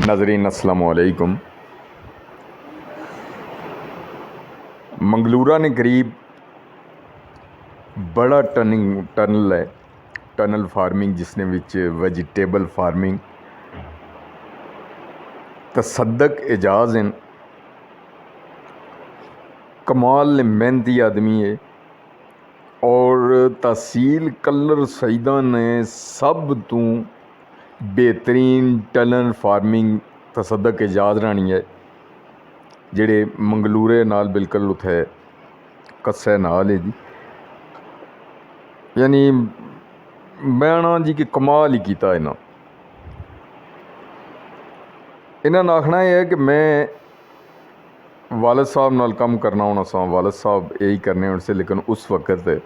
नाज़रीन अस्सलाम वालेकुम। मंगलूरा ने करीब बड़ा टनल है, टनल फार्मिंग जिसने विच वेजिटेबल फार्मिंग तसद्दक एजाज़ हैं। कमाल मेहनती आदमी है और तहसील कलर सईदा ने सब तो बेहतरीन टनल फार्मिंग तसद्दक एजाज़ रानी है जेड़े मंगलूरे नाल बिल्कुल उत्थे कस्से नाल है जी। यानी मैं ना जी कि कमाल ही कीता इन्हां आखना यह है कि मैं वालिद साहब नाल कम करना होना सा, वालिद साहब यही करने होने से, लेकिन उस वक्त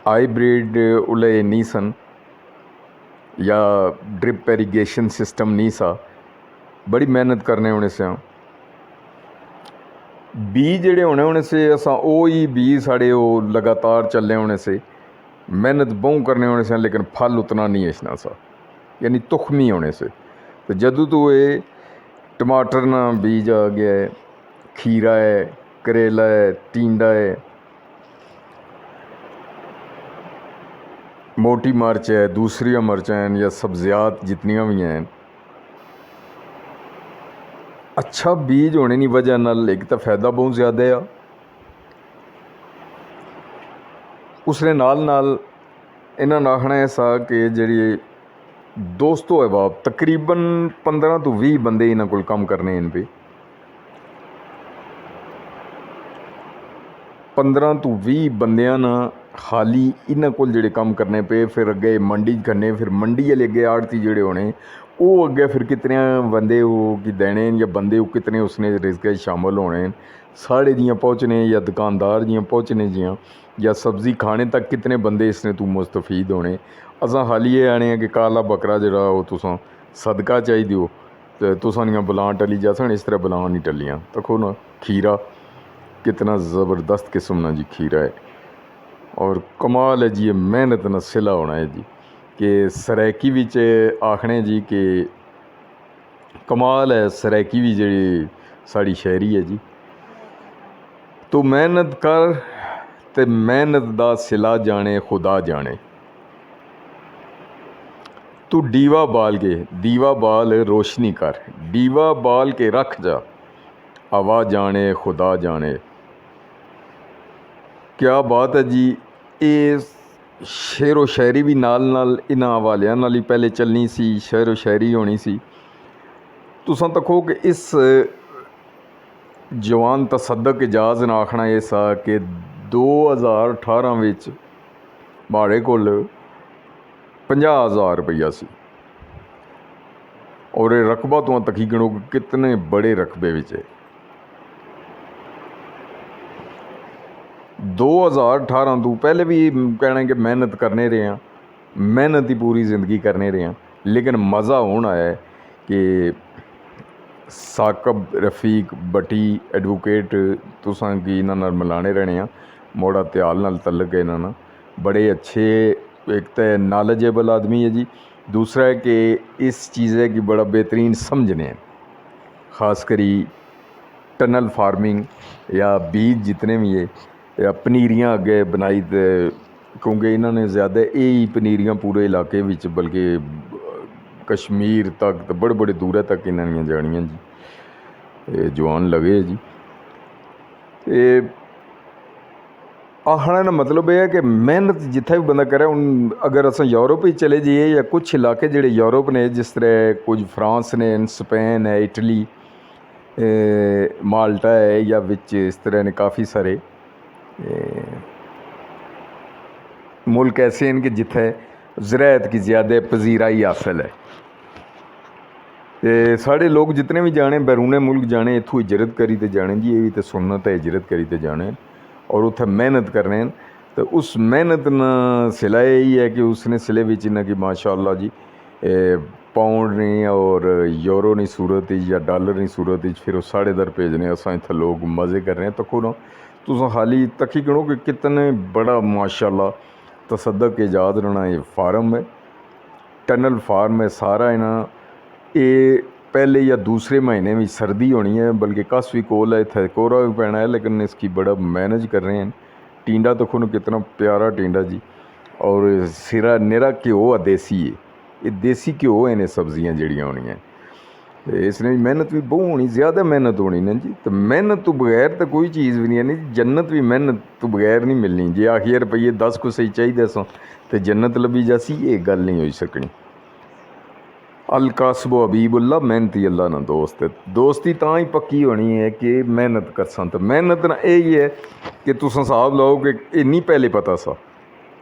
हाईब्रिड उले नहीं सन या ड्रिप एरीगेशन सिस्टम नहीं सा, बड़ी मेहनत करने होने से। बीज जेड़े होने से असा ही बीज साढ़े वो लगातार चलने होने से, मेहनत बहु करने होने से, लेकिन फल उतना नहीं इसना सा, यानी तुखमी होने से। तो जदों तो ये टमाटर ना बीज आ गया है, खीरा है, करेला है, टिंडा है, मोटी मिर्च है, दूसरिया मिर्च हैं या सब्जियात जितनियां भी हैं, अच्छा बीज होने की वजह नाल एक तो फायदा बहुत ज़्यादा है। उसने नाल इन्हां आखना ऐसा कि जी दोस्तों अहबाब तकरीबन 15 तो 20 बंदे इन्हां कोल काम करने इन पे, 15 तो 20 बंदियां ना खाली इन्हां कोल जेड़े काम करने पे, फिर अगे मंडी करने, फिर मंडी वाले अगे आड़ती जेड़े होने वो अगे फिर कितने बंदे वो कि देने या बंदे वो कितने उसने रिज़्क़ शामिल होने, साढ़े जियां पहुँचने या दुकानदार जियां पहुँचने जियां या सब्ज़ी खाने तक कितने बंदे इसने तू मुस्तफ़ीद होने। असां हाली ये आने कि काला बकरा जरा वो तुसां सदका चाहिए हो तो तुसां बुलां टली जासन, इस तरह बुलां नहीं टलियां। तको ना खीरा कितना ज़बरदस्त किस्म ना जी खीरा है और कमाल है जी, ये मेहनत ना सिला होना है जी कि सरैकी विच आखने जी कि कमाल है। सरैकी भी जी साड़ी शहरी है जी। तो मेहनत कर ते मेहनत दा सिला जाने खुदा जाने। तू दीवा बाल रोशनी कर, दीवा बाल के रख जा, हवा जाने खुदा जाने। क्या बात है जी। ये शेरो शायरी भी नाल इन्हां हवालियां नाल ही पहले चलनी सी, शेरो शायरी होनी सी। तुसां तको कि इस जवान तसद्दक एजाज़ ने आखना ये सा कि 2018 विच माड़े कोल 50,000 रुपया सी और ये रकबा तो तकी गिनो कितने बड़े रकबे विच है। 2018 तो पहले भी कहना कि मेहनत करने रहे हैं, मेहनत ही पूरी ज़िंदगी करने रहे हैं, लेकिन मज़ा होना है कि साकब रफीक बटी एडवोकेट तुसां की इन्हां नाल मिलाने रहने हैं, मोड़ा त्याल नाल तलक है इन्हां नाल, बड़े अच्छे एक तो नॉलेजेबल आदमी है जी, दूसरा है कि इस चीज़ है कि बड़ा बेहतरीन समझने हैं, ख़ास करी टनल फार्मिंग या बीज जितने भी है या पनीरियां अगे बनाई, क्योंकि इन्होंने ज़्यादा यही पनीरियां पूरे इलाके विच बल्कि कश्मीर तक तो बड़े बड़े दूर तक इन्होंने जानियां जी। जवान लगे जी। आखने का मतलब यह है कि मेहनत जिथे भी बंदा करे। हूँ अगर अस यूरोप ही चले जाइए या कुछ इलाके जोड़े यूरोप ने, जिस तरह कुछ फ्रांस ने, स्पेन है, इटली, माल्टा है या विच इस तरह ने काफ़ी सारे मुल्क ऐसे हैं कि जिथे ज़राअत की ज़्यादा पजीराई हासिल है। तो साढ़े लोग जितने भी जाने बैरूने मुल्क जाने, इत्थों हिजरत करी तो जाने जी, ये तो सुन्नत है हिजरत करी तो जाने और उत्थे मेहनत करने। तो उस मेहनत न सिला यही है कि उसने सिले विच इन्ना कि माशाअल्लाह जी पाउंड नहीं और यूरो नहीं सूरत या डॉलर नहीं सूरत, फिर वो साढ़े दर भेजने, असां इत्थे लोग मज़े कर रहे हैं। तको ना तुस हाली तकी गिनो कि कितने बड़ा माशाअल्लाह तसद्दक एजाज़ रहना ये फार्म है। टनल फार्म है सारा इन्हां ये पहले या दूसरे महीने में सर्दी होनी है, बल्कि कस भी कोल है, इत्थे कोहरा भी पैना है, लेकिन इसकी बड़ा मैनेज कर रहे हैं। टींडा तो खुद कितना प्यारा टींडा जी, और सिरा निरा घ्यो है देसी है, ये देसी घ्यो है इन्हें सब्जियां जड़ियाँ होनी हैं। इसने मेहनत भी बहुत होनी, ज़्यादा मेहनत होनी ना जी। तो मेहनत तो बगैर तो कोई चीज़ भी नहीं है नहीं, जन्नत भी मेहनत तो बगैर नहीं मिलनी। जे आखिए रुपये 10 को सही चाहिए सो तो जन्नत लभी जासी, ये गल नहीं हो सकनी। अल कासबो हबीबुल्ला, मेहनती अल्लाह ना दोस्त है। दोस्ती तां ही पक्की होनी है कि मेहनत करसा। तो मेहनत ना यही है कि तुस हिसाब लाओ कि ये नहीं पहले पता सा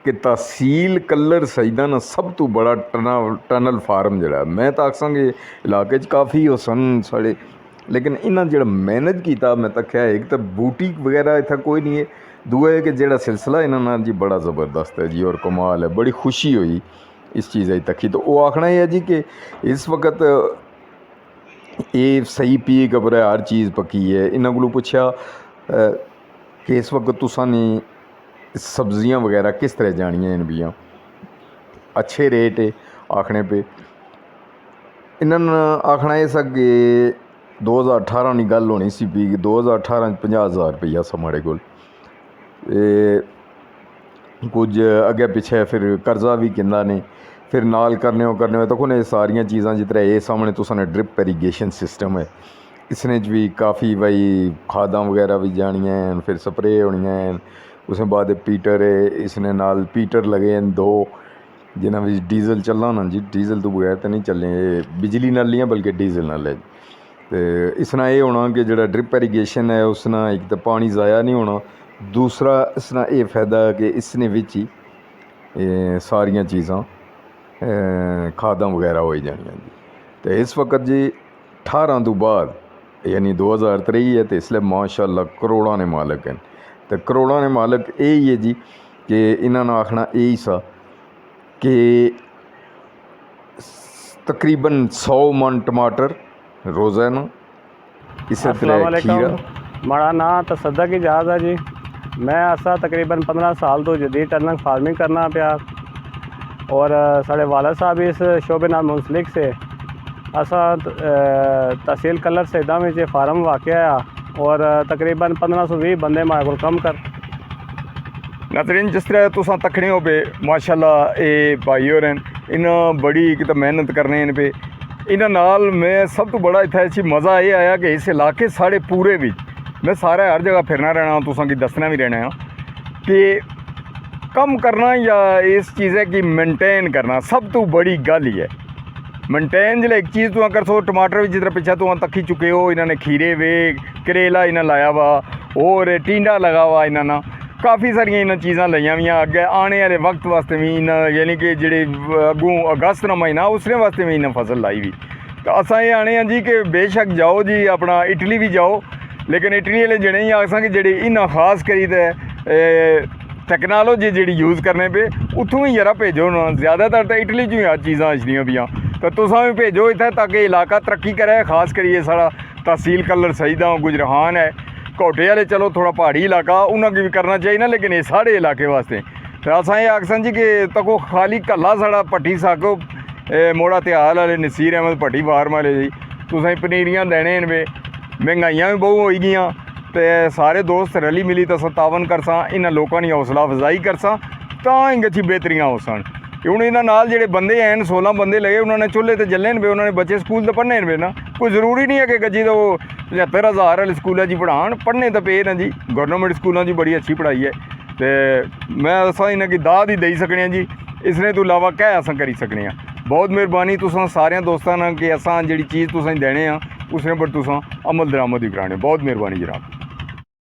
कि तहसील कलर सईदा ना सब तो बड़ा टनल फार्म जड़ा। मैं तो आखसा कि इलाके काफ़ी हो सन साढ़े, लेकिन इन्हें जो मेहनत किया मैं तक्या एक तो बूटीक वगैरह इतना कोई नहीं है, दूआ है कि जो सिलसिला इन्होंने जी बड़ा ज़बरदस्त है जी, और कमाल है। बड़ी खुशी हुई इस चीज़ तक्की। तो वो आखना है जी कि इस वक्त ये सही पी खबर है, हर चीज़ पक्की है। इन्होंने को पूछा कि इस वक्त तुसा ने सब्जियां वगैरह किस तरह जानियां इन बियाँ अच्छे रेट है आखने पे। इन्होंने आखना है सा कि 2018 की गल होनी सी भी 2018 50,000 रुपया सा माड़े कोल, कुछ अगे पिछे फिर कर्जा भी किंदा ने, फिर नाल करने हो तो खुने सारिया चीज़ां जिस तरह ये सामने तुसाने ड्रिप इरीगेशन सिस्टम है, इसने भी काफ़ी भाई खादा वगैरह भी जानियां हैं, फिर स्प्रे होनियां हैं। उसके बाद पीटर है, इसने नाल पीटर लगे हैं 2 जिन्हों भी डीजल चलना ना जी, डीजल तो बगैर तो नहीं चलने, ये बिजली नाल ही है बल्कि डीजल नाल है। तो इसना ये होना कि जो ड्रिप इरीगेशन है उसना एक तो पानी ज़ाया नहीं होना, दूसरा इसना ये फ़ायदा है कि इसने विच ही सारिया चीज़ां खादा वगैरह हो जानियां जी। तो इस वक्त जी 18 तो बाद यानी 2023 है, तो इसलिए माशाअल्लाह करोड़ों ने मालिक हैं। तो करोड़ों ने मालिक यही है जी कि इन्होंने आखना यही सा कि तकरीबन 100 मन टमाटर रोज़ाना, इसी तरह खीरा। माड़ा ना तसद्दुक़ इजाज़ है जी। मैं असा तकरीबन 15 साल तो जदीद टर्नल फार्मिंग करना पाया, और साढ़े वालद साहब इस शोबे नाल मुंसलिक से असा तहसील कलर सईदा में फार्म वाक़ आ, और तकरीबन 1520 बंदे हमारे को कम कर। नाज़रीन जिस तरह तुसां तकने हो पे माशाल्लाह ये भाई होर इन्हें बड़ी एक तो मेहनत करने इन पे इन्हां नाल। मैं सब तो बड़ा इतना अच्छी मज़ा ये आया कि इस इलाके साढ़े पूरे भी मैं सारा हर जगह फिरना रहना, तुसां की दसना भी रहना कि कम करना या इस चीज़ की मेनटेन करना सब तो बड़ी गल ही है। मेनटेन जो एक चीज़ तुम कर सो, टमाटर भी जिस पिछा तुम तक्की चुके हो, इन्होंने खीरे वे करेला इन्हें लाया वा, और टींडा लगा वा, इन्होंने काफ़ी सारिया इन्हें चीज़ां लईया हुई अगे आने वाले वक्त वास्ते भी इन्हें, यानी कि जेह्ड़े अगों अगस्त का महीना उसने वास्ते भी इन्हें फसल लाई भी। तो असा ये आने हैं जी कि बेशक जाओ जी अपना इटली भी जाओ, लेकिन इटली वाले जने ही आखसा कि जेह्ड़े इन्हें खास करी टैक्नोलॉजी जी यूज़ करने पे उत्थों ही जरा भेजो ना, ज़्यादातर तो इटली चो ही चीज़ां अच्छियां पियाँ। तो तुसां भी भेजो इत्थै ताकि इलाका तरक्की करे। खास करिए साढ़ा तहसील कलर सईदा गुजरान है, घोटे वाले चलो थोड़ा पहाड़ी इलाका उन्होंने भी करना चाहिए ना, लेकिन ये साढ़े इलाके वास्ते तो असा ये आखसन जी कि तको खाली कल्ला साढ़ा भट्टी साको मोड़ा त्याल वाले नसीर अहमद भट्टी फार्म वाले जी तुसें पनीरियां देने वे, महंगाइयां भी बहुत हो गई, तो सारे दोस्त रली मिली तो तावन करसा, इन्होंने लोगों की हौसला अफजाई करसा तां ही अच्छी बेहतरियां हो सन। हूँ इन्होंने जेह्ड़े बंदे हैं 16 बंदे लगे, उन्होंने चूल्हे तो जल्ले पे, उन्होंने बच्चे स्कूल तो पढ़ने पे ना, कोई ज़रूरी नहीं है कि गजी तो 75,000 वाले स्कूलों जी पढ़ान, पढ़ने तो पे ना जी। गवर्नमेंट स्कूलों की बड़ी अच्छी पढ़ाई है, तो मैं असा इन्हें की दाद ही दे सकने जी, इसने तो इलावा क्या अस करी सकने। बहुत मेहरबानी तुसां सारे दोस्तों ने कि असा जी चीज़ तुसें देने उसने पर तुसां अमल दरामद ही कराने। बहुत मेहरबानी जनाब।